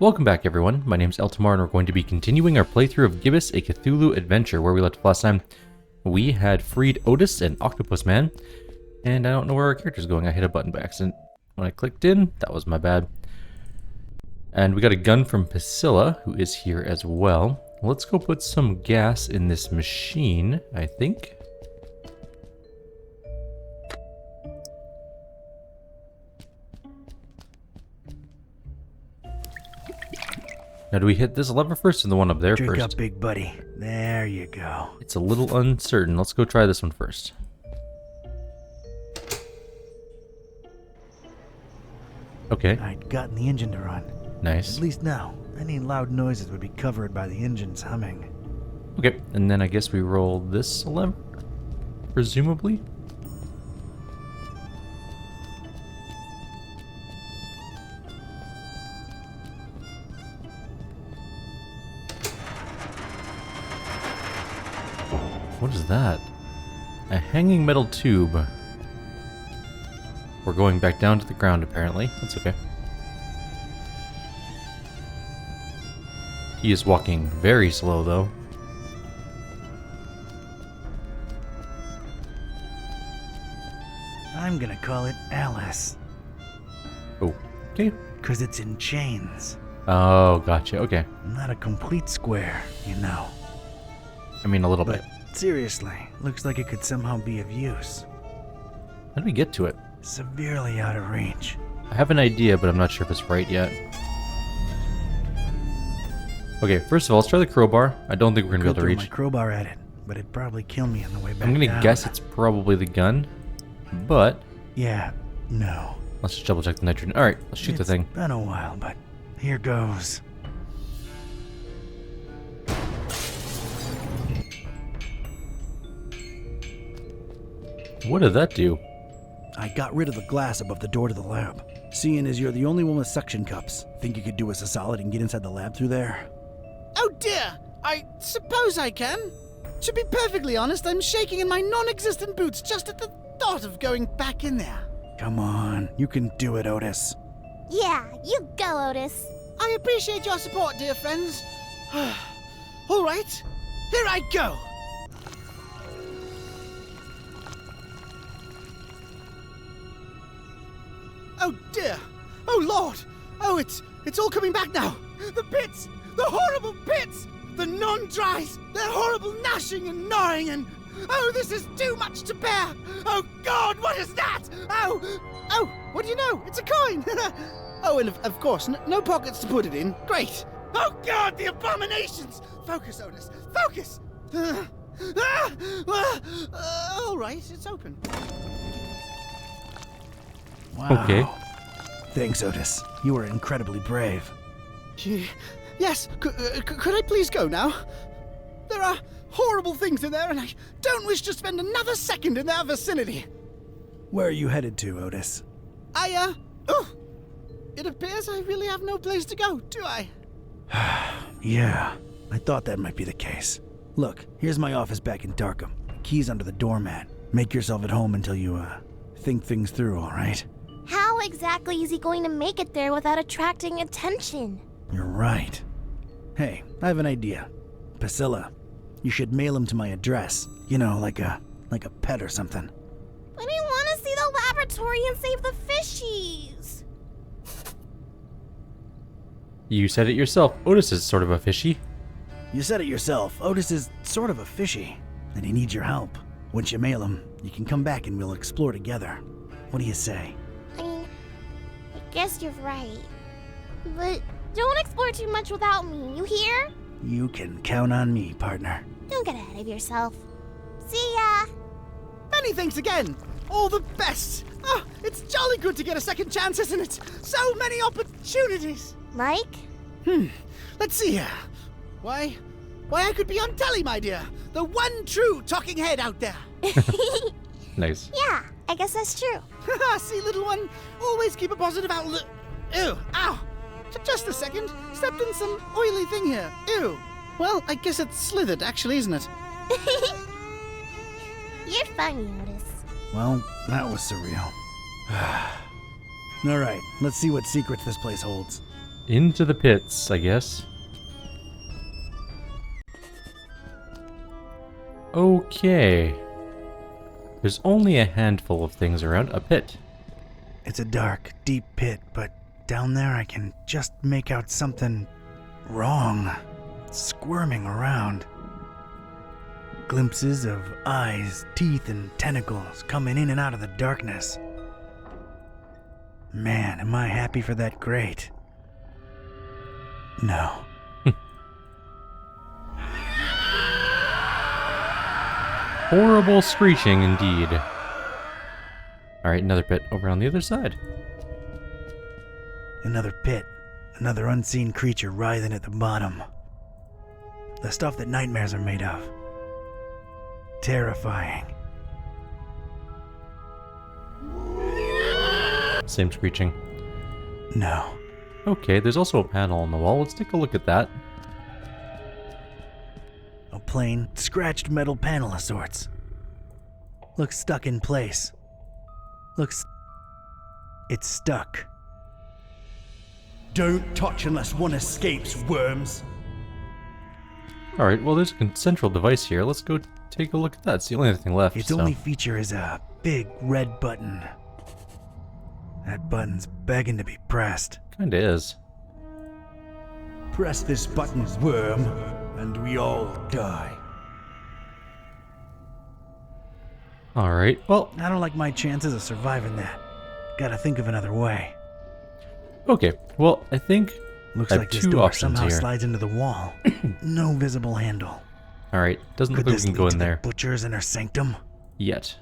Welcome back everyone, my name is Eltamar and we're going to be continuing our playthrough of Gibbous, a Cthulhu adventure. Where we left off last time, we had freed Otis and Octopus Man, and I don't know where our character's going. I hit a button by accident. When I clicked in, that was my bad. And we got a gun from Priscilla, who is here as well. Let's go put some gas in this machine, I think. Now, do we hit this lever first or the one up there Drink first? up, big buddy. There you go. It's a little uncertain. Let's go try this one first. Okay. I'd gotten the engine to run. Nice. At least now, any loud noises would be covered by the engine's humming. Okay, and then I guess we roll this lever, presumably. What is that? A hanging metal tube. We're going back down to the ground, apparently. That's okay. He is walking very slow, though. I'm gonna call it Alice. Oh, okay. 'Cause it's in chains. Oh, gotcha. Okay. Not a complete square, you know. I mean, a little But bit. seriously, looks like it could somehow be of use. How do we get to it? Severely out of range. I have an idea, but I'm not sure if it's right yet. Okay, first of all, let's try the crowbar. I don't think we're gonna be able to Could throw reach. my crowbar at it, but it'd probably kill me on the way back I'm gonna down. guess it's probably the gun, but Yeah, no. let's just double check the nitrogen. All right, let's shoot the thing. It's been a while, but here goes. What did that do? I got rid of the glass above the door to the lab. Seeing as you're the only one with suction cups, think you could do us a solid and get inside the lab through there? Oh dear, I suppose I can. To be perfectly honest, I'm shaking in my non-existent boots just at the thought of going back in there. Come on, you can do it, Otis. Yeah, you go, Otis. I appreciate your support, dear friends. All right, here I go. Oh dear, oh Lord, oh it's all coming back now. The pits, the horrible pits, the non-dries, their horrible gnashing and gnawing and... Oh, this is too much to bear! Oh God, what is that? Oh, what do you know? It's a coin! Oh, and of course, no pockets to put it in. Great! Oh God, the abominations! Focus, Otis, focus! All right, it's open. Wow. Okay. Thanks, Otis. You were incredibly brave. Yes, could I please go now? There are horrible things in there, and I don't wish to spend another second in their vicinity. Where are you headed to, Otis? It appears I really have no place to go, do I? Yeah, I thought that might be the case. Look, here's my office back in Darkham. Keys under the doormat. Make yourself at home until you, think things through, all right? How exactly is he going to make it there without attracting attention? You're right. Hey, I have an idea. Priscilla, you should mail him to my address. You know, like a pet or something. But I want to see the laboratory and save the fishies. You said it yourself. Otis is sort of a fishy. You said it yourself. Otis is sort of a fishy, and he needs your help. Once you mail him, you can come back and we'll explore together. What do you say? I guess you're right. But don't explore too much without me, you hear? You can count on me, partner. Don't get ahead of yourself. See ya! Many thanks again. All the best. Oh, it's jolly good to get a second chance, isn't it? So many opportunities. Mike? Let's see here. Why, I could be on telly, my dear. The one true talking head out there. Nice. Yeah, I guess that's true. See, little one, always keep a positive outlook. Ew, ow. Just a second. Stepped in some oily thing here. Ew. Well, I guess it's slithered, actually, isn't it? You're funny, Otis. Well, that was surreal. All right, let's see what secrets this place holds. Into the pits, I guess. Okay. There's only a handful of things around a pit. It's a dark, deep pit, but down there I can just make out something wrong. Squirming around. Glimpses of eyes, teeth, and tentacles coming in and out of the darkness. Man, am I happy for that grate. No. Horrible screeching indeed. Alright, another pit over on the other side. Another pit. Another unseen creature writhing at the bottom. The stuff that nightmares are made of. Terrifying. Same screeching. No. Okay, there's also a panel on the wall. Let's take a look at that. A plain, scratched metal panel of sorts. Looks stuck in place. It's stuck. Don't touch unless one escapes, worms. Alright, well there's a central device here. Let's go take a look at that. It's the only other thing left. Its so. only feature is a big red button. That button's begging to be pressed. Kinda is. Press this button, worm, and we all die. Alright, well, I don't like my chances of surviving that. Gotta think of another way. okay. Well, I think Looks I have like this two door options somehow here. slides into the wall. No visible handle. Alright, doesn't Could look like this we can lead go to in the there butcher's inner sanctum? yet.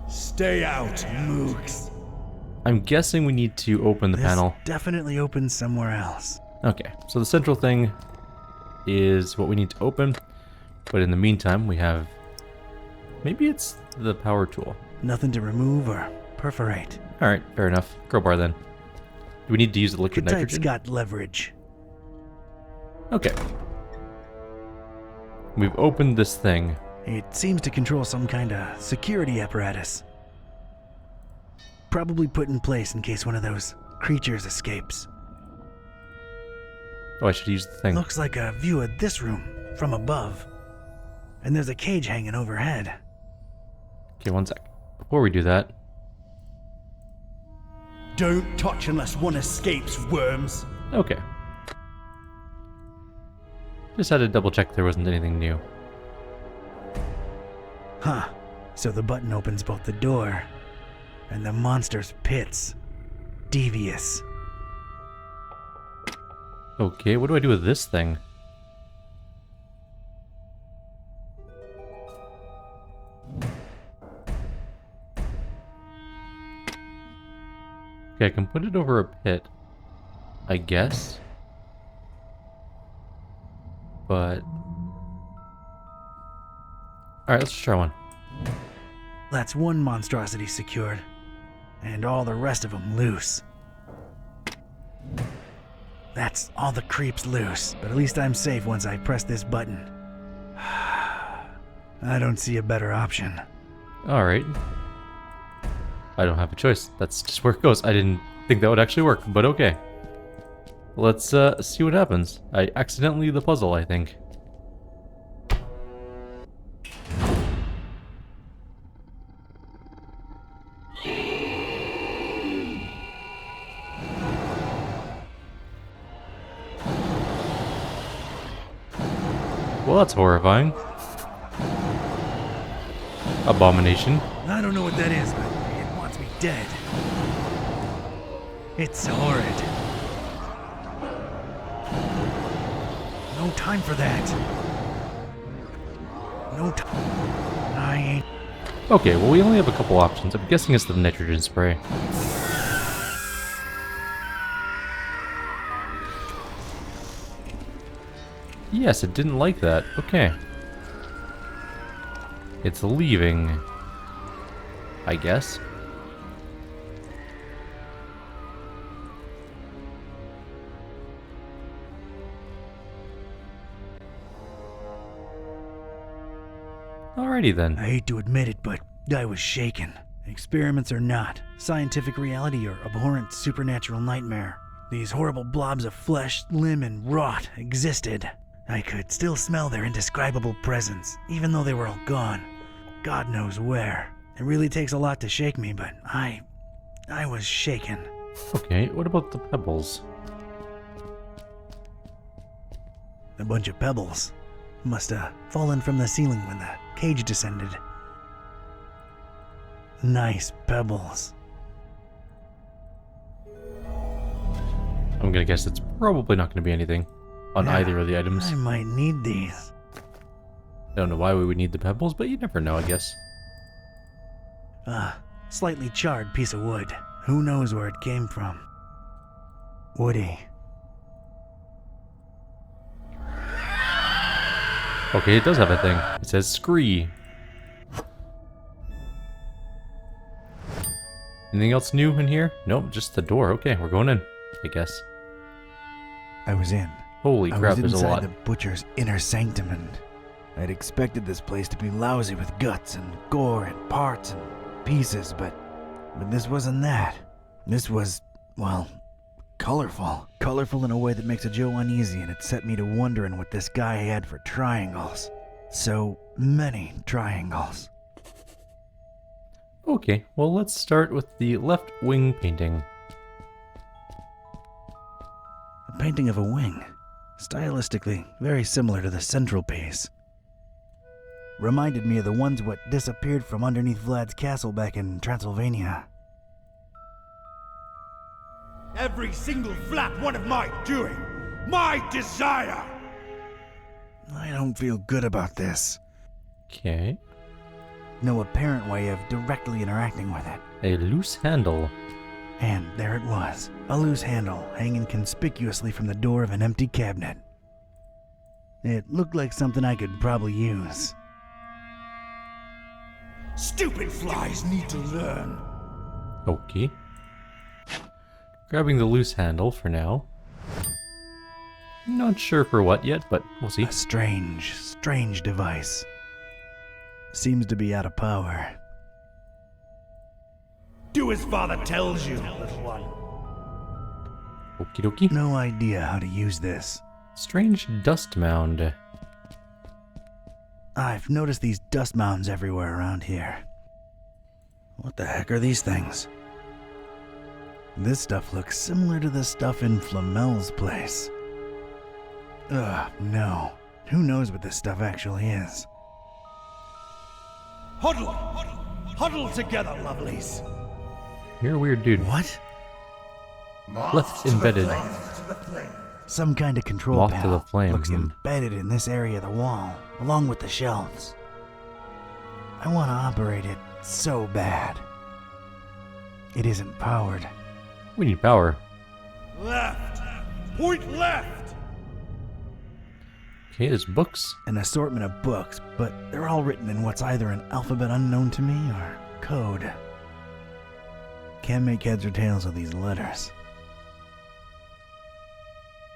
Stay out, mooks. I'm guessing we need to open the This panel. definitely opens somewhere else. Okay, so the central thing is what we need to open. But in the meantime, we have... Maybe it's the power tool. Nothing to remove or perforate. Alright, fair enough. Crowbar then. Do we need to use the liquid Good type's nitrogen? got leverage. Okay. We've opened this thing. It seems to control some kind of security apparatus. Probably put in place in case one of those creatures escapes. Oh, I should use the thing. Looks like a view of this room from above. And there's a cage hanging overhead. Okay, one sec. Before we do that, Don't touch unless one escapes, worms. okay. Just had to double check there wasn't anything new. Huh. So the button opens both the door and the monster's pits. Devious. Okay, what do I do with this thing? Okay, I can put it over a pit, I guess. But... Alright, let's try one. That's one monstrosity secured, and all the rest of them loose. That's all the creeps loose, but at least I'm safe once I press this button. I don't see a better option. Alright. I don't have a choice. That's just where it goes. I didn't think that would actually work, but okay. Let's see what happens. I accidentally the puzzle, I think. Well, that's horrifying. Abomination. I don't know what that is, but it wants me dead. It's horrid. No time for that. No time. I ain't. Okay, well we only have a couple options. I'm guessing it's the nitrogen spray. Yes, it didn't like that. Okay. It's leaving, I guess. Alrighty then. I hate to admit it, but I was shaken. Experiments or not, scientific reality or abhorrent supernatural nightmare, these horrible blobs of flesh, limb, and rot existed. I could still smell their indescribable presence, even though they were all gone. God knows where. It really takes a lot to shake me, but I was shaken. Okay, what about the pebbles? A bunch of pebbles. Must have fallen from the ceiling when the cage descended. Nice pebbles. I'm gonna guess it's probably not gonna be anything on either of the items. I might need these. I don't know why we would need the pebbles, but you never know, I guess. Slightly charred piece of wood. Who knows where it came from? Woody. Okay, it does have a thing. It says Scree. Anything else new in here? Nope, just the door. Okay, we're going in, I guess. I was in. Holy crap, I was there's a lot. inside the butcher's inner sanctum, and I'd expected this place to be lousy with guts and gore and parts and pieces, but this wasn't that. This was, well, colorful. Colorful in a way that makes a Joe uneasy, and it set me to wondering what this guy had for triangles. So many triangles. Okay, well let's start with the left wing painting. A painting of a wing. Stylistically, very similar to the central piece. Reminded me of the ones what disappeared from underneath Vlad's castle back in Transylvania. Every single flap one of my doing. My desire! I don't feel good about this. Okay. No apparent way of directly interacting with it. A loose handle. And there it was, a loose handle hanging conspicuously from the door of an empty cabinet. It looked like something I could probably use. Stupid flies need to learn. Okay. Grabbing the loose handle for now. Not sure for what yet, but we'll see. A strange device. Seems to be out of power. Do as father tells you, little one. Okie dokie. No idea how to use this. Strange dust mound. I've noticed these dust mounds everywhere around here. What the heck are these things? This stuff looks similar to the stuff in Flamel's place. Ugh, no. Who knows what this stuff actually is? Huddle together, lovelies. You're a weird dude. What? Left embedded. Some kind of control Moth to panel the flame. looks embedded in this area of the wall, along with the shelves. I want to operate it so bad. It isn't powered. We need power. Left. Point left. Okay, there's books. An assortment of books, but they're all written in what's either an alphabet unknown to me or code. Can't make heads or tails of these letters.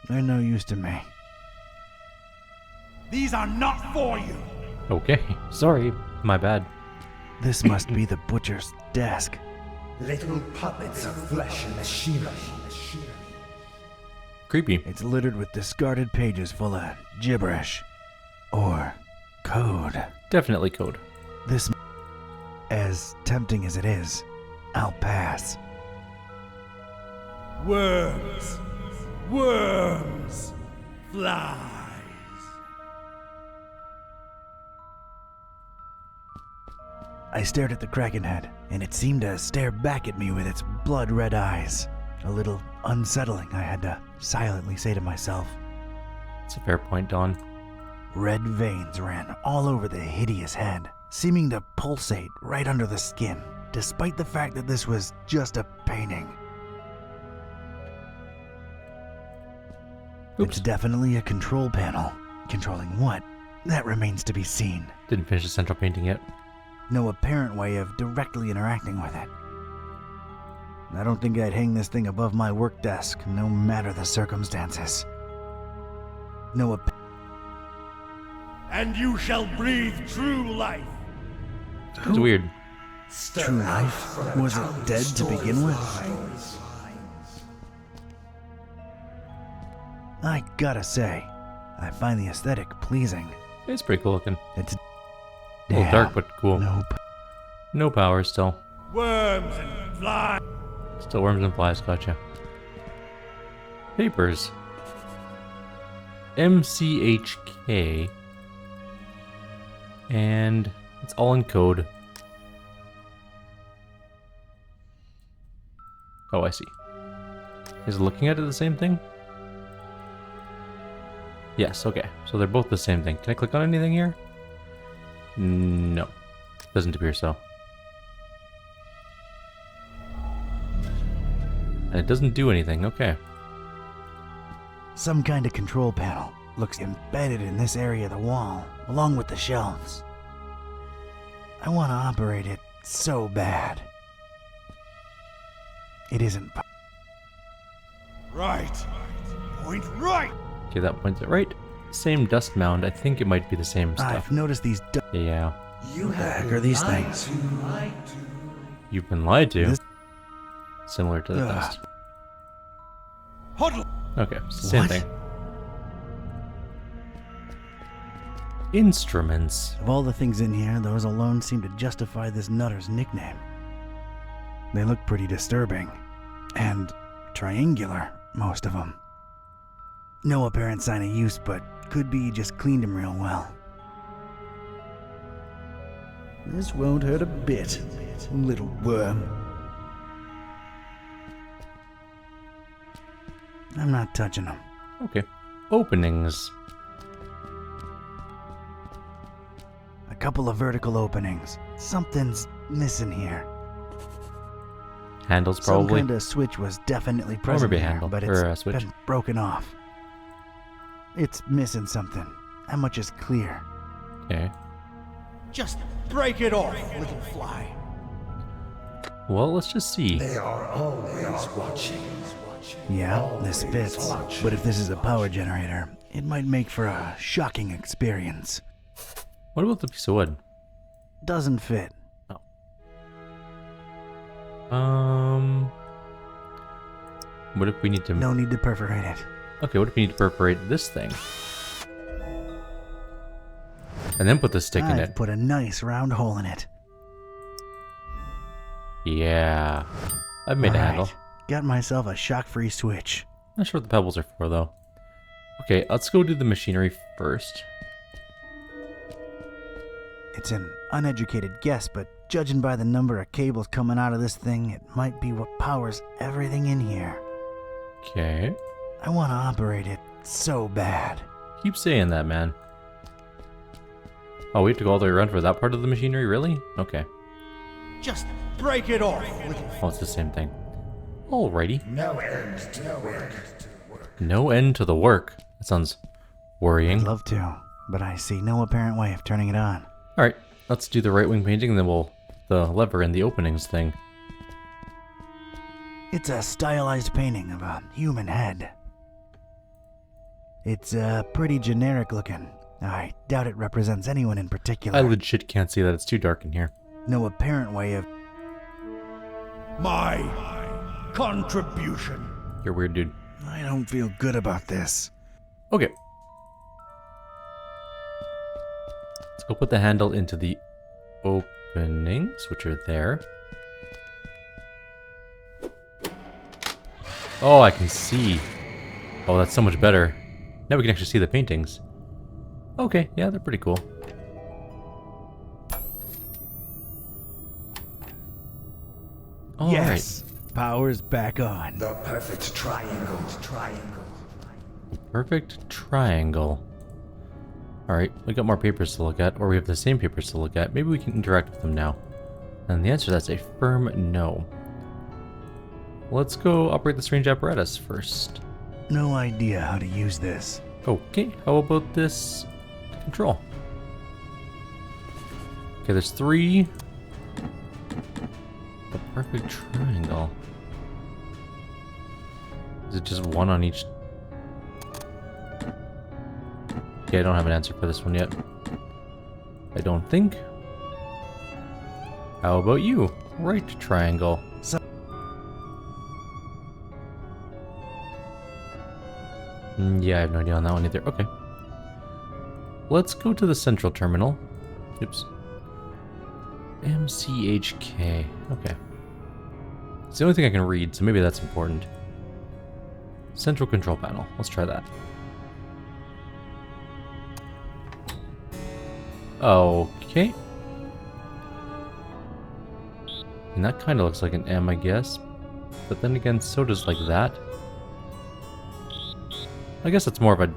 They're no use to me. These are not for you. Okay, sorry, my bad. This must be the butcher's desk. Little puppets of flesh in the Shiba. Creepy. It's littered with discarded pages full of gibberish. Or code. Definitely code. This, as tempting as it is, I'll pass. Worms. Flies. I stared at the Kraken head, and it seemed to stare back at me with its blood-red eyes. A little unsettling, I had to silently say to myself. It's a fair point, Don. Red veins ran all over the hideous head, seeming to pulsate right under the skin, despite the fact that this was just a painting. Oops. It's definitely a control panel. Controlling what? That remains to be seen. Didn't finish the central painting yet. No apparent way of directly interacting with it. I don't think I'd hang this thing above my work desk, no matter the circumstances. And you shall breathe true life. It's weird. True life? Was it dead to begin with? I gotta say, I find the aesthetic pleasing. It's pretty cool looking. It's A little dark, but cool. Nope. No power still. Worms and flies. Still worms and flies, gotcha. Papers. MCHK. And it's all in code. Oh, I see. Is looking at it the same thing? Yes, okay. So they're both the same thing. Can I click on anything here? No. Doesn't appear so. And it doesn't do anything, okay. Some kind of control panel looks embedded in this area of the wall, along with the shelves. I want to operate it so bad. It isn't. Right. Point right. Okay, that points it right. Same dust mound. I think it might be the same stuff. I've noticed these. Yeah. You the heck are these things? You've been lied to. This- Similar to the Ugh. dust. Huddle. Okay, same What? thing. Instruments. Of all the things in here, those alone seem to justify this nutter's nickname. They look pretty disturbing. And triangular, most of them. No apparent sign of use, but could be you just cleaned them real well. This won't hurt a bit, little worm. I'm not touching them. Okay. Openings. A couple of vertical openings. Something's missing here. Handles Some probably. kind of switch was definitely present maybe a here, handle, but or it's a switch. been broken off. It's missing something. That much is clear. Okay. Just break it off, little fly. Well, let's just see. They are always watching. Yeah, this fits. But if this is a power generator, it might make for a shocking experience. What about the piece of wood? Doesn't fit. What if we need to... No need to perforate it. Okay, what if we need to perforate this thing? And then put the stick in I've it. put a nice round hole in it. Yeah. I've made a Alright, handle. Got myself a shock-free switch. Not sure what the pebbles are for, though. Okay, let's go do the machinery first. It's an uneducated guess, but judging by the number of cables coming out of this thing, it might be what powers everything in here. Okay. I want to operate it so bad. Keep saying that, man. Oh, we have to go all the way around for that part of the machinery? Really? Okay. Just break it off, little Oh, it's the same thing. Alrighty. No end to work. No end to the work. That sounds worrying. I'd love to, but I see no apparent way of turning it on. Alright, let's do the right wing painting and then we'll... the lever and the openings thing. It's a stylized painting of a human head. It's pretty generic looking. I doubt it represents anyone in particular. I legit can't see that. It's too dark in here. No apparent way of... My contribution. You're a weird, dude. I don't feel good about this. Okay. Let's go put the handle into the openings, which are there. Oh, I can see. Oh, that's so much better. Now we can actually see the paintings. Okay, yeah, they're pretty cool. All Yes! Power's back on. The perfect triangle. right. Perfect triangle. Alright, we got more papers to look at, or we have the same papers to look at. Maybe we can interact with them now. And the answer to that's a firm no. Let's go operate the strange apparatus first. No idea how to use this. Okay, how about this control? Okay, there's 3. The perfect triangle. Is it just 1 on each? Okay, I don't have an answer for this one yet. I don't think. How about you? Right triangle. Yeah, I have no idea on that one either. Okay. Let's go to the central terminal. Oops. MCHK. Okay. It's the only thing I can read, so maybe that's important. Central control panel. Let's try that. Okay. And that kind of looks like an M, I guess. But then again, so does like that. I guess it's more of a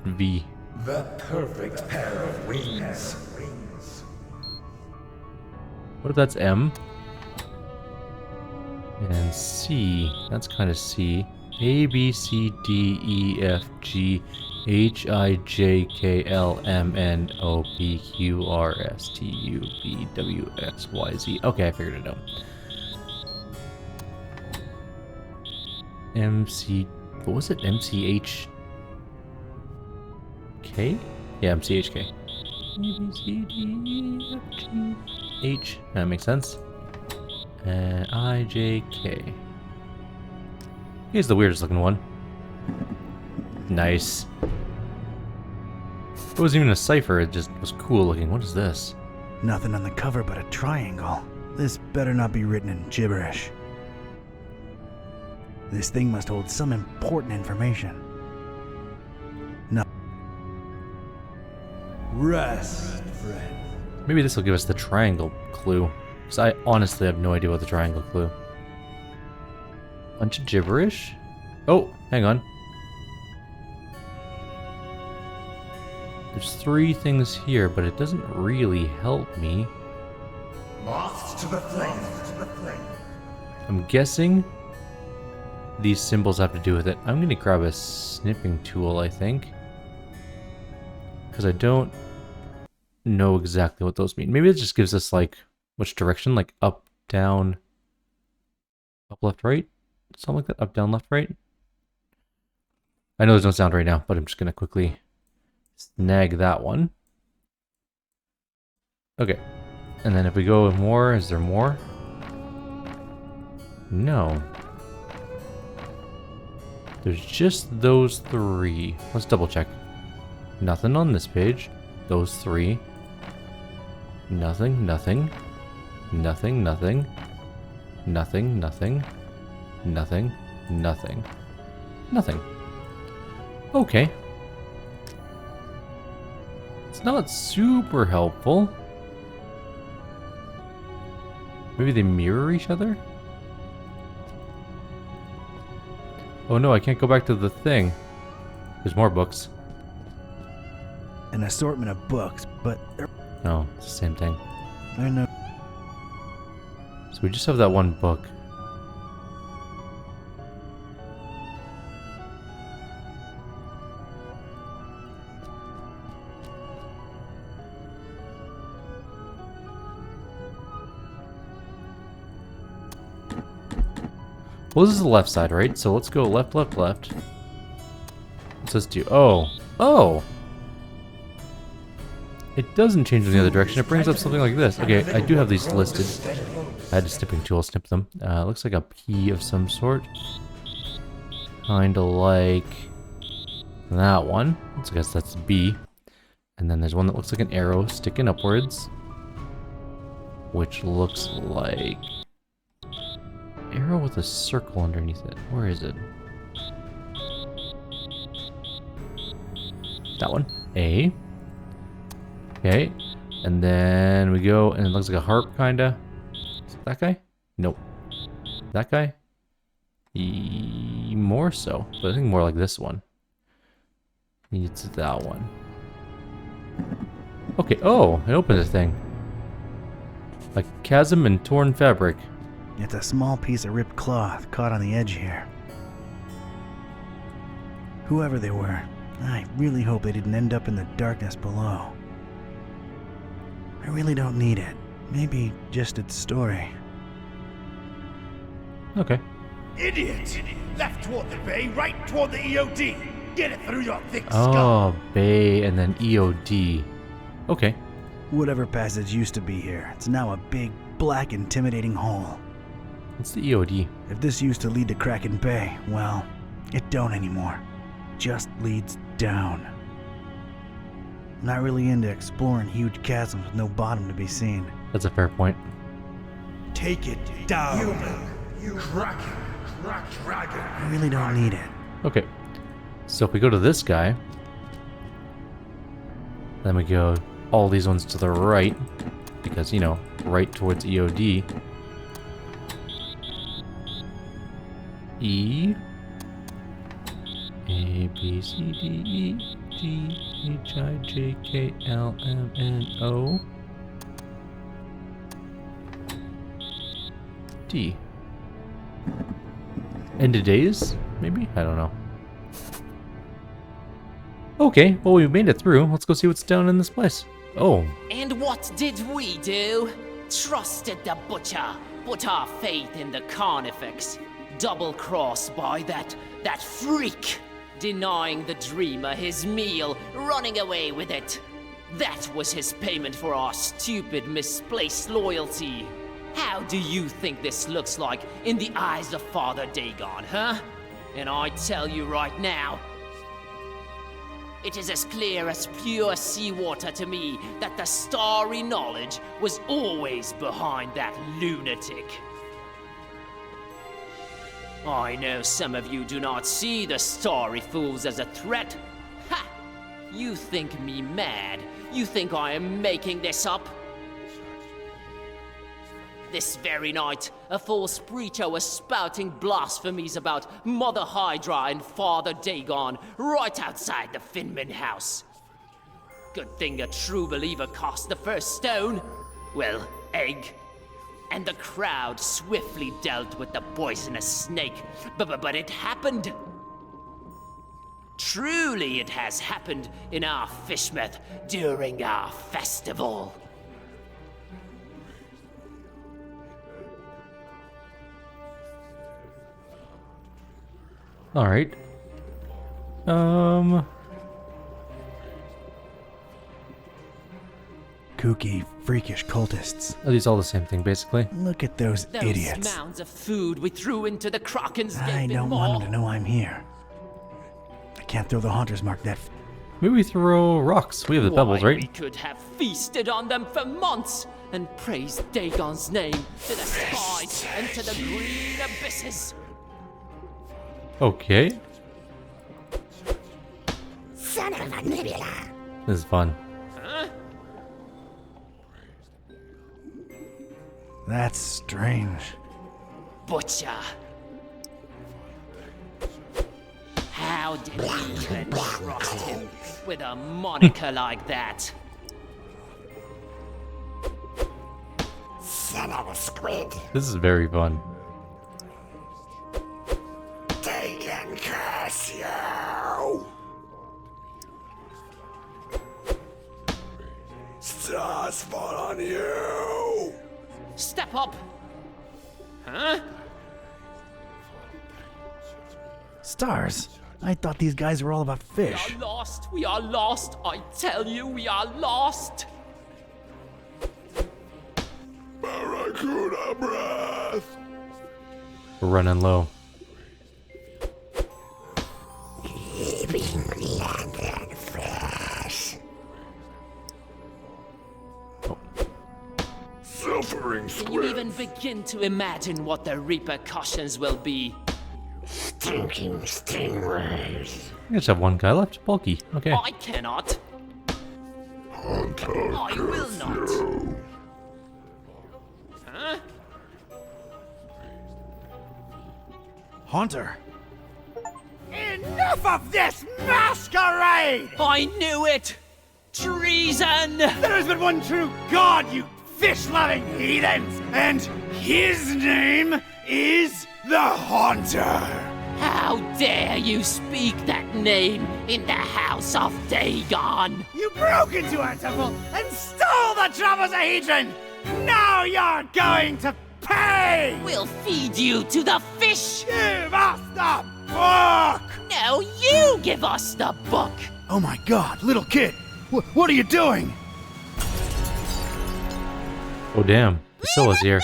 V. The perfect pair of wings. What if that's M? And C. That's kind of C. A, B, C, D, E, F, G, H, I, J, K, L, M, N, O, P, Q, R, S, T, U, V, W, X, Y, Z. Okay, I figured it out. MC... What was it? MCH... K? Yeah, MCHK. A, B, C, D, E, F, G, H. That makes sense. And I, J, K. Here's the weirdest looking one. Nice. It wasn't even a cipher, it just was cool looking. What is this? Nothing on the cover but a triangle. This better not be written in gibberish. This thing must hold some important information. Rest, friend. Maybe this will give us the triangle clue. Because I honestly have no idea what the triangle clue. Bunch of gibberish? Oh, hang on. There's 3 things here, but it doesn't really help me. Moths to the flame. I'm guessing these symbols have to do with it. I'm going to grab a snipping tool, I think. Because I don't know exactly what those mean. Maybe it just gives us, like, which direction? Like, up, down, up, left, right? Something like that. Up, down, left, right? I know there's no sound right now, but I'm just going to quickly snag that one. Okay. And then if we go more, is there more? No. There's just those 3. Let's double check. Nothing on this page. Those 3. Nothing, nothing. Nothing, nothing. Nothing, nothing. Nothing, nothing. Nothing. Okay. It's not super helpful. Maybe they mirror each other? Oh no, I can't go back to the thing. There's more books. An assortment of books, but No, it's the same thing. they're no. So we just have that one book. Well, this is the left side, right? So let's go left, left, left. What's this do? Oh. Oh! It doesn't change in the other direction. It brings up something like this. Okay, I do have these listed. I had a snipping tool snip them. Looks like a P of some sort. Kinda like that one. So I guess that's B. And then there's one that looks like an arrow sticking upwards. Which looks like... arrow with a circle underneath it. Where is it? That one. A. Okay. And then we go, and it looks like a harp, kinda. Is it that guy? Nope. That guy? More so. But I think more like this one. It's that one. Okay. Oh, it opened the thing. A chasm in torn fabric. It's a small piece of ripped cloth caught on the edge here. Whoever they were, I really hope they didn't end up in the darkness below. I really don't need it. Maybe just its story. Okay. Idiot! Left toward the bay, right toward the EOD. Get it through your thick Oh, skull. Bay and then EOD. Okay. Whatever passage used to be here, it's now a big, black, intimidating hole. It's the EOD. If this used to lead to Kraken Bay, well, it don't anymore. Just leads down. Not really into exploring huge chasms with no bottom to be seen. That's a fair point. Take it down. You Kraken. Dragon. I really don't need it. Okay. So if we go to this guy, then we go all these ones to the right, because, you know, right towards EOD. E. A, B, C, D, E, G, H, I, J, K, L, M, N, O. D. End of days? Maybe? I don't know. Okay, well, we made it through. Let's go see what's down in this place. Oh. And what did we do? Trusted the butcher, put our faith in the carnifex. Double-crossed by that freak. Denying the dreamer his meal, running away with it. That was his payment for our stupid, misplaced loyalty. How do you think this looks like in the eyes of Father Dagon, huh? And I tell you right now, it is as clear as pure seawater to me that the starry knowledge was always behind that lunatic. I know some of you do not see the starry fools as a threat. Ha! You think me mad? You think I am making this up? This very night, a false preacher was spouting blasphemies about Mother Hydra and Father Dagon right outside the Finman house. Good thing a true believer cast the first stone. Well, egg. And the crowd swiftly dealt with the poisonous snake. But it happened. Truly it has happened in our fishmouth during our festival. Alright. Kooky, freakish cultists. Are these all the same thing, basically? Look at those idiots. Those mounds of food we threw into the Kraken's I gaping don't maw. want them to know I'm here. I can't throw the Haunter's Mark that Maybe we throw rocks. We have the pebbles, Why, right? we could have feasted on them for months and praised Dagon's name to the skies and to the green abysses. Okay. Son of a nebula. This is fun. Huh? That's strange. Butcher. How did we even trust him with a moniker like that? Son of a squid. This is very fun. Dagon curse you. Stars fall on you. Step up. Huh? Stars? I thought these guys were all about fish. We are lost. We are lost. I tell you, we are lost. Barracuda breath. We're running low. Living land flesh. Suffering Can you even begin to imagine what the repercussions will be? Stinking stingrays. I just have one guy left. Bulky. Okay. I cannot. Hunter I will not. Huh? Haunter! Enough of this masquerade! I knew it! Treason! There has been one true God, you fish-loving heathens, and his name is the Haunter. How dare you speak that name in the house of Dagon? You broke into our temple and stole the Trapezohedron! Now you're going to pay! We'll feed you to the fish! Give us the book! No, you give us the book! Oh my God, little kid, what are you doing? Oh, damn. Priscilla's here.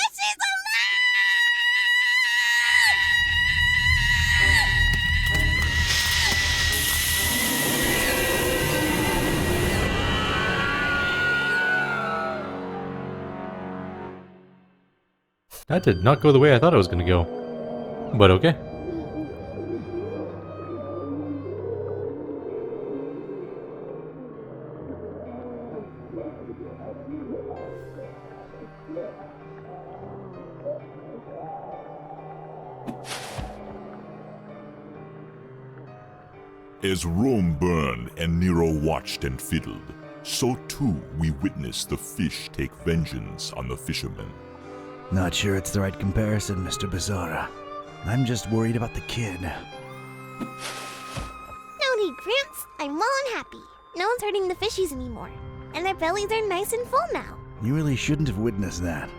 That did not go the way I thought it was going to go. But okay. As Rome burned and Nero watched and fiddled, so too we witnessed the fish take vengeance on the fishermen. Not sure it's the right comparison, Mr. Bizarra. I'm just worried about the kid. No need, Gramps. I'm well and happy. No one's hurting the fishies anymore. And their bellies are nice and full now. You really shouldn't have witnessed that.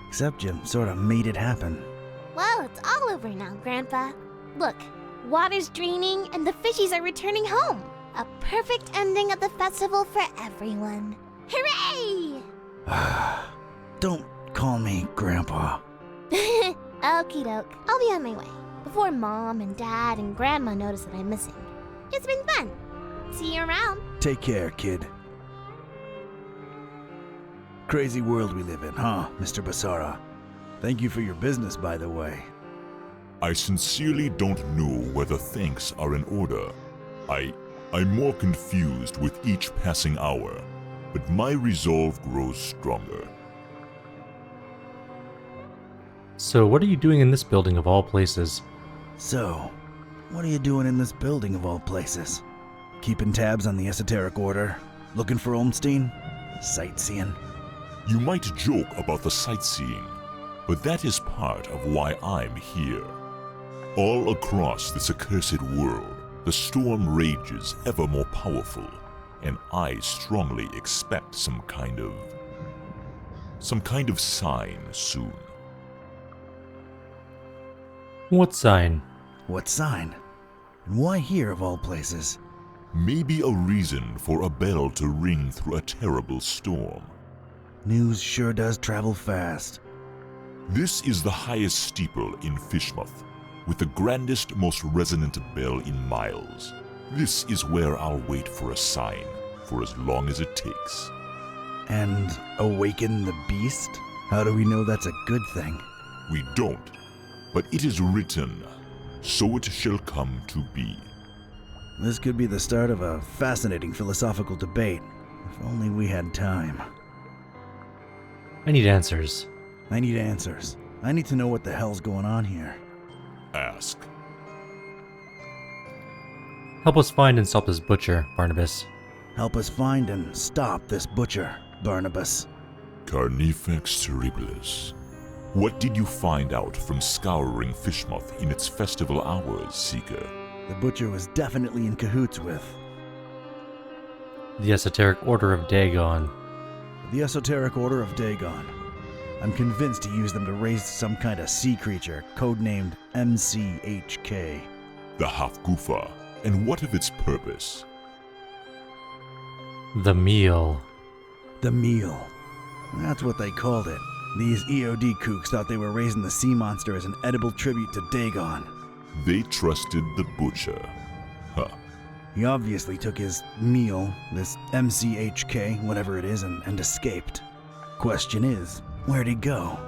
Except you sort of made it happen. Well, it's all over now, Grandpa. Look, water's draining and the fishies are returning home. A perfect ending of the festival for everyone. Hooray! Don't call me Grandpa. Okie doke. I'll be on my way. Before Mom and Dad and Grandma notice that I'm missing. It's been fun. See you around. Take care, kid. Crazy world we live in, huh, Mr. Basara? Thank you for your business, by the way. I sincerely don't know whether thanks are in order. I'm more confused with each passing hour, but my resolve grows stronger. So what are you doing in this building of all places? So, what are you doing in this building of all places? Keeping tabs on the Esoteric Order? Looking for Olmstein? Sightseeing? You might joke about the sightseeing, but that is part of why I'm here. All across this accursed world, the storm rages ever more powerful, and I strongly expect some kind of sign soon. What sign? What sign? And why here of all places? Maybe a reason for a bell to ring through a terrible storm. News sure does travel fast. This is the highest steeple in Fishmouth, with the grandest, most resonant bell in miles. This is where I'll wait for a sign, for as long as it takes. And awaken the beast? How do we know that's a good thing? We don't, but it is written, so it shall come to be. This could be the start of a fascinating philosophical debate, if only we had time. I need answers. I need answers. I need to know what the hell's going on here. Ask. Help us find and stop this butcher, Barnabas. Help us find and stop this butcher, Barnabas. Carnifex terribilis. What did you find out from scouring Fishmouth in its festival hours, Seeker? The butcher was definitely in cahoots with The Esoteric Order of Dagon. the Esoteric Order of Dagon. I'm convinced he used them to raise some kind of sea creature, codenamed MCHK. The Hafgufa. And what of its purpose? The meal. The meal. That's what they called it. These EOD kooks thought they were raising the sea monster as an edible tribute to Dagon. They trusted the butcher. Huh. He obviously took his meal, this MCHK, whatever it is, and escaped. Question is, where'd he go?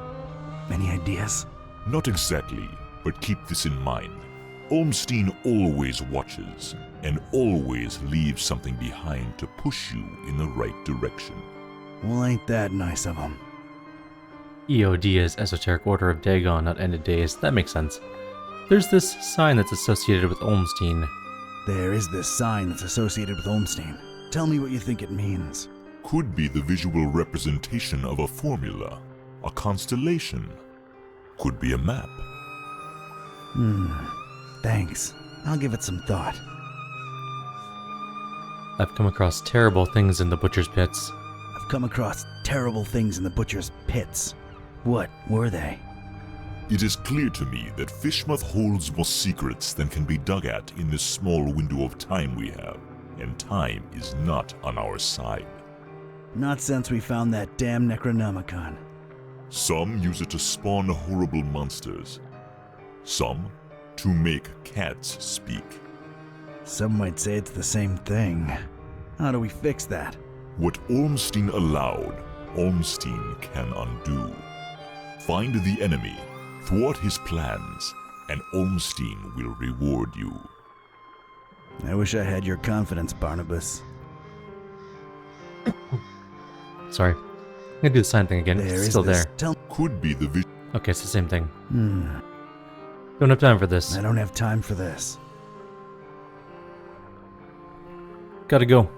Any ideas? Not exactly, but keep this in mind. Olmstein always watches, and always leaves something behind to push you in the right direction. Well, ain't that nice of him. EOD is Esoteric Order of Dagon, not Ended Days. That makes sense. There's this sign that's associated with Olmstein. There is this sign that's associated with Olmstein. Tell me what you think it means. Could be the visual representation of a formula, a constellation. Could be a map. Thanks. I'll give it some thought. I've come across terrible things in the butcher's pits. I've come across terrible things in the butcher's pits. What were they? It is clear to me that Fishmouth holds more secrets than can be dug at in this small window of time we have, and time is not on our side. Not since we found that damn Necronomicon. Some use it to spawn horrible monsters. Some to make cats speak. Some might say it's the same thing. How do we fix that? What Ormstein allowed, Ormstein can undo. Find the enemy, thwart his plans, and Ormstein will reward you. I wish I had your confidence, Barnabas. Sorry. I'm gonna do the sign thing again. It's still there. Could be the vision. Okay, it's the same thing. Don't have time for this. I don't have time for this. Gotta go.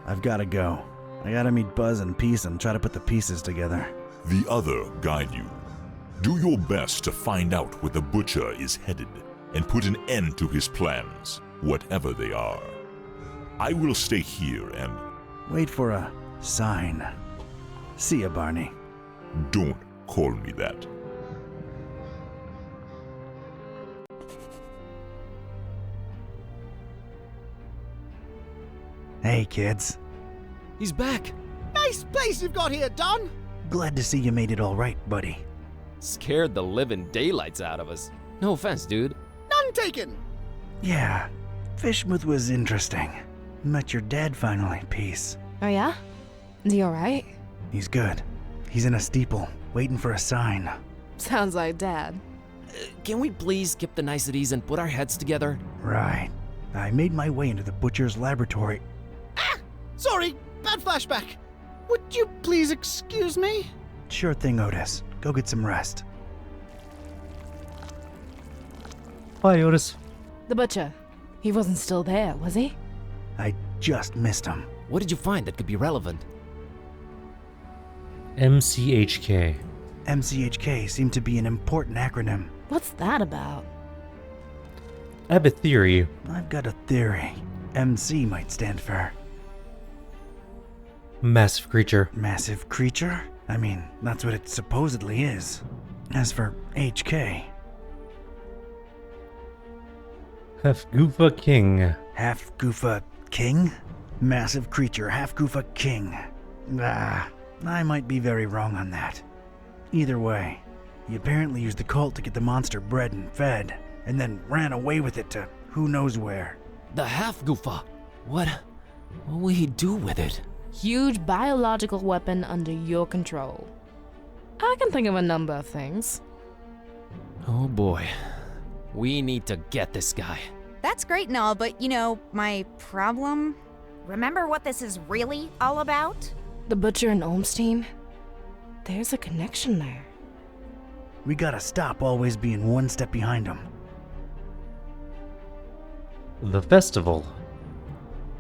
I've gotta go. I gotta meet Buzz and Peace and try to put the pieces together. The other guide you. Do your best to find out where the butcher is headed and put an end to his plans, whatever they are. I will stay here and Wait for a sign. See ya, Barney. don't call me that. Hey, kids. He's back. Nice place you've got here, Don. Glad to see you made it all right, buddy. Scared the living daylights out of us. No offense, dude. None taken. Yeah, Fishmouth was interesting. Met your dad finally, Peace. Oh yeah? Is he alright? He's good. He's in a steeple, waiting for a sign. Sounds like Dad. Can we please skip the niceties and put our heads together? Right. I made my way into the butcher's laboratory. Sorry, bad flashback. Would you please excuse me? Sure thing, Otis. Go get some rest. Bye, Otis. The butcher. He wasn't still there, was he? I just missed him. What did you find that could be relevant? MCHK. MCHK seemed to be an important acronym. What's that about? I have a theory. I've got a theory. MC might stand for Massive creature. massive creature? I mean, that's what it supposedly is. As for HK, Half Goofa King. half Goofa king? Massive creature, half Goofa king. I might be very wrong on that. Either way, he apparently used the cult to get the monster bred and fed, and then ran away with it to who knows where. The half-goofa. What will he do with it? Huge biological weapon under your control. I can think of a number of things. Oh boy. We need to get this guy. That's great and all, but my problem? Remember what this is really all about? The butcher and Olmstein? There's a connection there. We gotta stop always being one step behind him. The festival.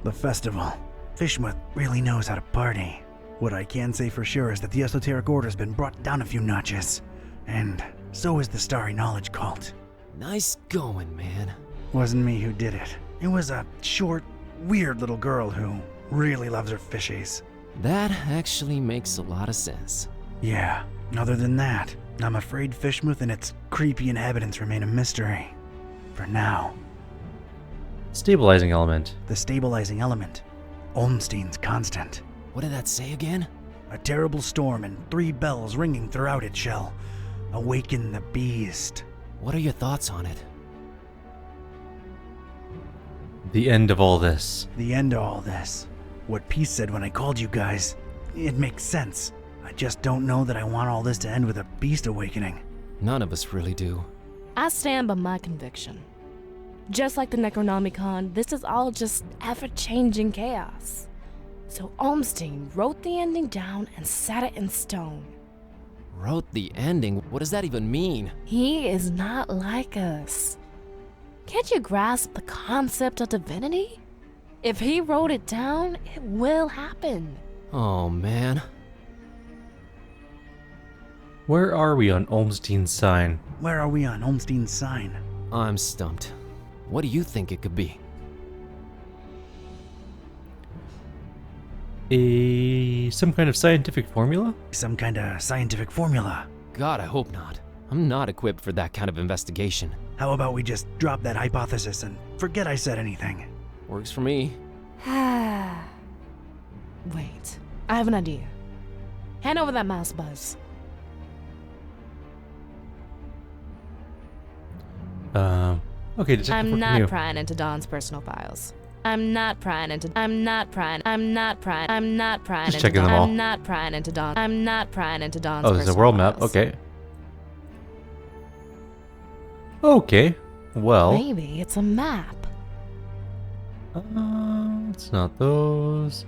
The festival. Fishmouth really knows how to party. What I can say for sure is that the Esoteric Order's been brought down a few notches. And so is the Starry Knowledge Cult. Nice going, man. Wasn't me who did it. It was a short, weird little girl who really loves her fishies. That actually makes a lot of sense. Yeah, other than that, I'm afraid Fishmouth and its creepy inhabitants remain a mystery. For now. Stabilizing element. The stabilizing element. Olmstein's constant. What did that say again? A terrible storm and 3 bells ringing throughout it shall awaken the beast. What are your thoughts on it? The end of all this. The end of all this. What Peace said when I called you guys. It makes sense. I just don't know that I want all this to end with a beast awakening. None of us really do. I stand by my conviction. Just like the Necronomicon, this is all just ever-changing chaos. So Olmstein wrote the ending down and set it in stone. Wrote the ending? What does that even mean? He is not like us. Can't you grasp the concept of divinity? If he wrote it down, it will happen. Oh, man. Where are we on Olmstein's sign? Where are we on Olmstein's sign? I'm stumped. What do you think it could be? Some kind of scientific formula? Some kind of scientific formula. God, I hope not. I'm not equipped for that kind of investigation. How about we just drop that hypothesis and forget I said anything? Works for me. Wait, I have an idea. Hand over that mouse, Buzz. Okay, Detective I'm work not new. prying into Don's personal files. I'm not prying into Just checking them all. I'm not prying into Don's Oh, there's a personal world map. files. Okay. Okay. Well, Maybe it's a map. it's not those.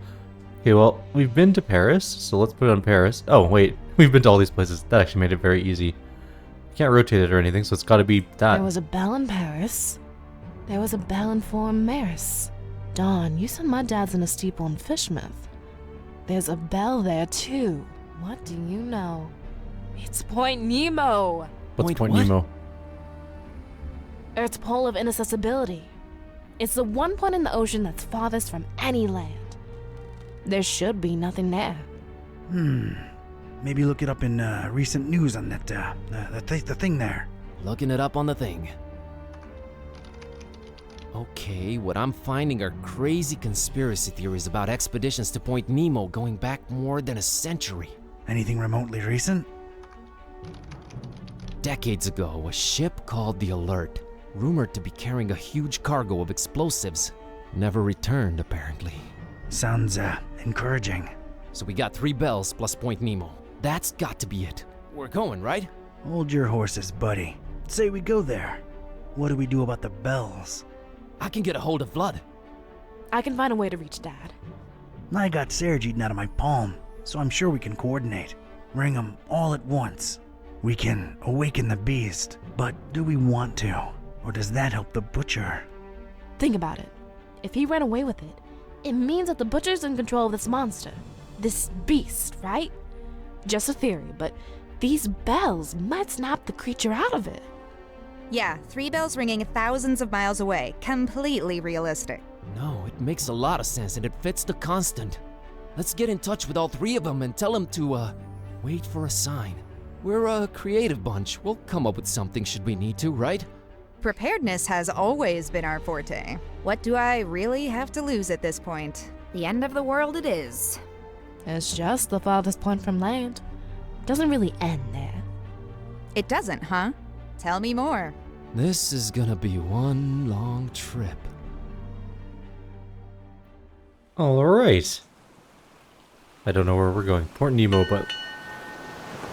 Okay, well, we've been to Paris, so let's put it on Paris. Oh, wait. We've been to all these places. That actually made it very easy. Can't rotate it or anything, so it's got to be that. There was a bell in Paris. There was a bell in Fort Maris. Dawn, you said my dad's in a steeple in Fishmouth. There's a bell there, too. What do you know? It's Point Nemo. What's Point what? Nemo? Earth's pole of inaccessibility. It's the one point in the ocean that's farthest from any land. There should be nothing there. Maybe look it up in recent news on that, the thing there. Looking it up on the thing. Okay, what I'm finding are crazy conspiracy theories about expeditions to Point Nemo going back more than a century. Anything remotely recent? Decades ago, a ship called the Alert, rumored to be carrying a huge cargo of explosives, never returned apparently. Sounds, encouraging. So we got 3 bells plus Point Nemo. That's got to be it. We're going, right? Hold your horses, buddy. Say we go there. What do we do about the bells? I can get a hold of Vlad. I can find a way to reach Dad. I got Serge eaten out of my palm, so I'm sure we can coordinate. Ring them all at once. We can awaken the beast, but do we want to? Or does that help the butcher? Think about it. If he ran away with it, it means that the butcher's in control of this monster. This beast, right? Just a theory, but these bells might snap the creature out of it. Yeah, 3 bells ringing thousands of miles away. Completely realistic. No, it makes a lot of sense and it fits the constant. Let's get in touch with all 3 of them and tell them to, wait for a sign. We're a creative bunch. We'll come up with something should we need to, right? Preparedness has always been our forte. What do I really have to lose at this point? The end of the world it is. It's just the farthest point from land. Doesn't really end there. It doesn't, huh? Tell me more. This is gonna be one long trip. Alright. I don't know where we're going. Port Nemo, but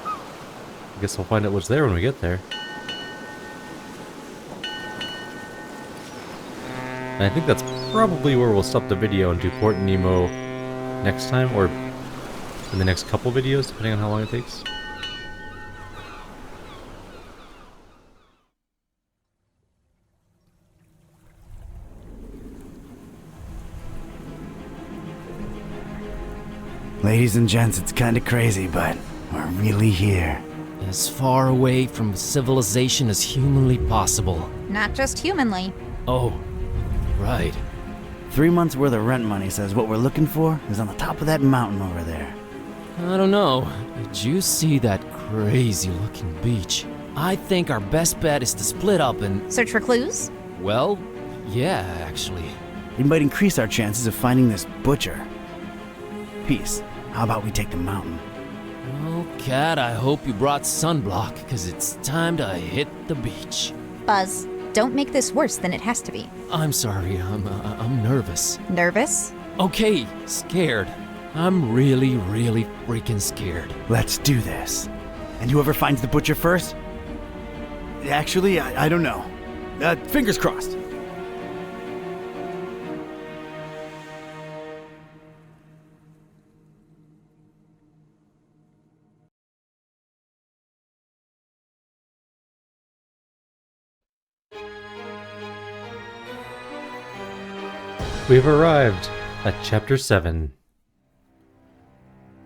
I guess we'll find out what's there when we get there. And I think that's probably where we'll stop the video and do Port Nemo next time, or in the next couple videos, depending on how long it takes. Ladies and gents, it's kinda crazy, but we're really here. As far away from civilization as humanly possible. Not just humanly. Oh, right. 3 months worth of rent money says what we're looking for is on the top of that mountain over there. I don't know. Did you see that crazy looking beach? I think our best bet is to split up and... Search for clues? Well, yeah, actually. It might increase our chances of finding this butcher. Peace. How about we take the mountain? Well, Cat, I hope you brought sunblock, because it's time to hit the beach. Buzz, don't make this worse than it has to be. I'm sorry, I'm nervous. Nervous? Okay, scared. I'm really, really freaking scared. Let's do this. And whoever finds the butcher first? Actually, I don't know. Fingers crossed. We've arrived at Chapter 7.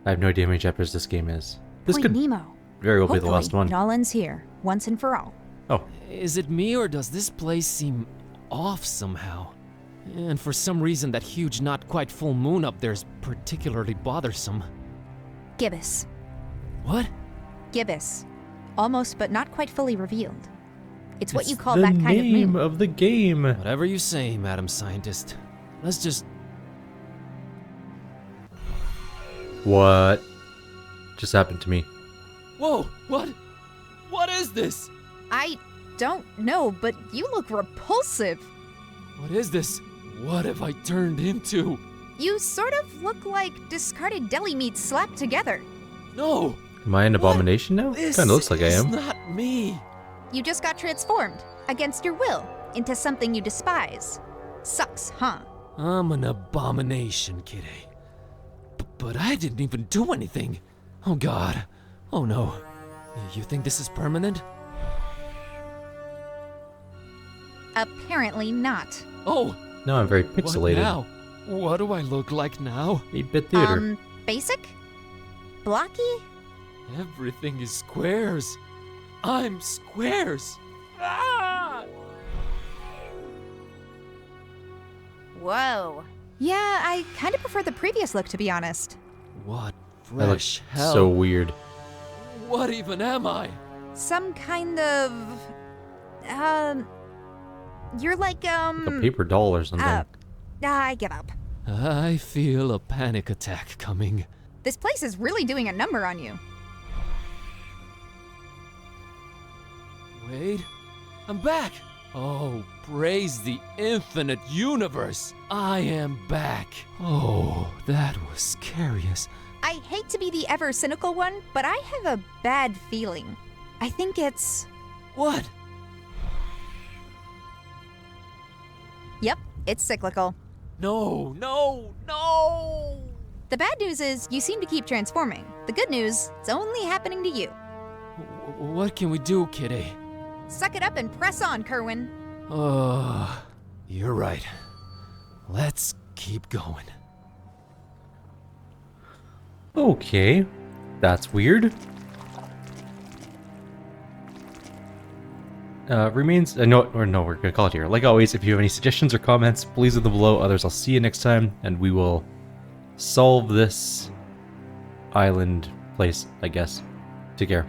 I have no idea how many chapters this game is. This Point could Nemo. very well be the last one. It all ends here, once and for all. Oh, Is it me or does this place seem off somehow? And for some reason that huge not quite full moon up there is particularly bothersome. Gibbous. What? Gibbous. Almost but not quite fully revealed. It's what you call the that kind of name moon. of the game. Whatever you say, Madam Scientist. Let's just... What just happened to me? Whoa, what? What is this? don't know, but you look repulsive. What is this? What have I turned into? You sort of look like discarded deli meat slapped together. No! Am I an abomination now? This Kinda looks like I is am. not me. You just got transformed, against your will, into something you despise. Sucks, huh? I'm an abomination, Kitty. But I didn't even do anything. Oh god. Oh no. You think this is permanent? Apparently not. Oh! Now I'm very What pixelated. now? What do I look like now? 8-bit theater. Basic? Blocky? Everything is squares. I'm squares. Ah! Whoa. Yeah, I kind of prefer the previous look, to be honest. What I look fresh hell? so weird. What even am I? Some kind of... You're like, A paper doll or something. I give up. I feel a panic attack coming. This place is really doing a number on you. Wait, I'm back! Oh, praise the infinite universe! I am back. Oh, that was scariest. I hate to be the ever cynical one, but I have a bad feeling. I think it's... What? Yep, it's cyclical. No, no, no! The bad news is you seem to keep transforming. The good news, it's only happening to you. What can we do, Kitty? Suck it up and press on, Kerwin. Oh, you're right. Let's keep going. Okay. That's weird. No, we're gonna call it here. Like always, if you have any suggestions or comments, please leave them below. Others, I'll see you next time, and we will solve this island place, I guess. Take care.